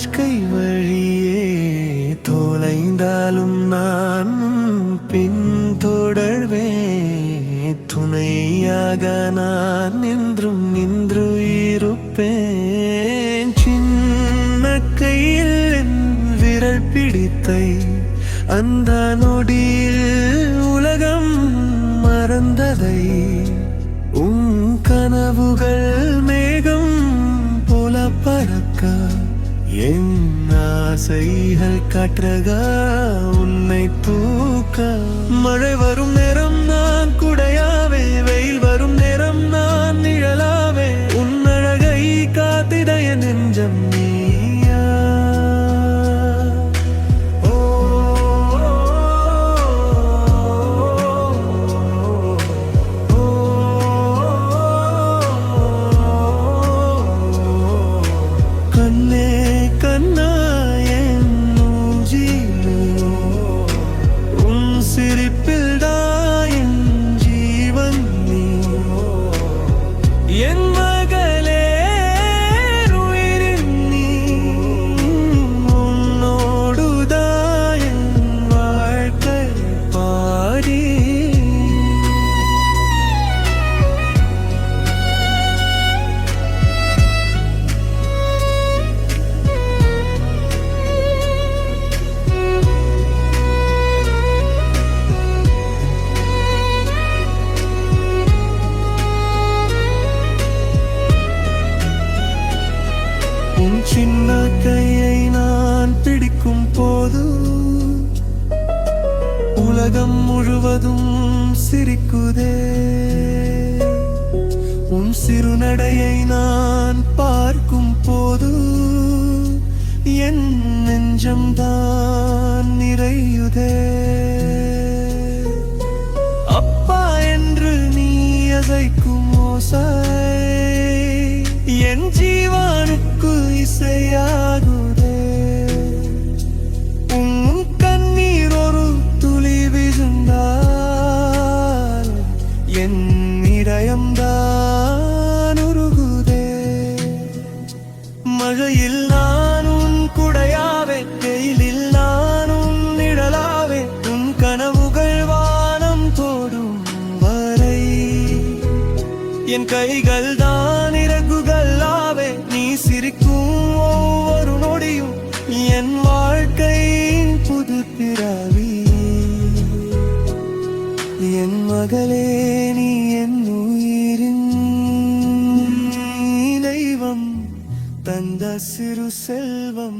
வாழ்க்கை வழியே தொலைந்தாலும் நான் பின்தொடர்வேன். துணையாக நான் என்றும் நின்று இருப்பேன். சின்ன கையில் என் விரல் பிடித்தை அந்த நொடியில் உலகம் மறந்ததை, உன் கனவுகள் மேகம் போல பறக்க, என் ஆசைகள் காற்றக உன்னை தூக்க. மழை வரும் நேரம் நான் குடையாவே, வெயில் வரும் நேரம் நான் நிழலாவே. உன் அழகை காத்திட என் நெஞ்சம் நீயா. கண்ணே கண்ணா என் மூஞ்சிலே, உன் சிரிப்பில்டா என் ஜீவன் நீ. என் மகளே உயிரின் நீ, உன்னோடுதா என் வாழ்க்கை பாடி. உன் சின்ன கையை நான் பிடிக்கும் போது உலகம் முழுவதும் சிரிக்குதே. உன் சிறுநடையை நான் பார்க்கும் போது என் நெஞ்சம்தான் நிறையுதே. அப்பா என்று நீ அசைக்கும் ஓசை என் ஜீவனுக்கு இசையாகுதே. உன் கண்ணீர் ஒரு துளி விழுந்தால் என் இதயம்தான் உருகுதே. மழையில் நான் உன் குடையாவே, வெயிலில் நான் உன் நிழலாவே. உன் கனவுகள் வானம் தோடும் வரை என் கைகள் தான் இறகுகள் ஆவே. நீ சிரிக்கும் ஒவ்வொரு நொடியும் என் வாழ்க்கை புது பிறவி. என் மகளே நீ என் உயிரின் தெய்வம் தந்த சிறு செல்வம்.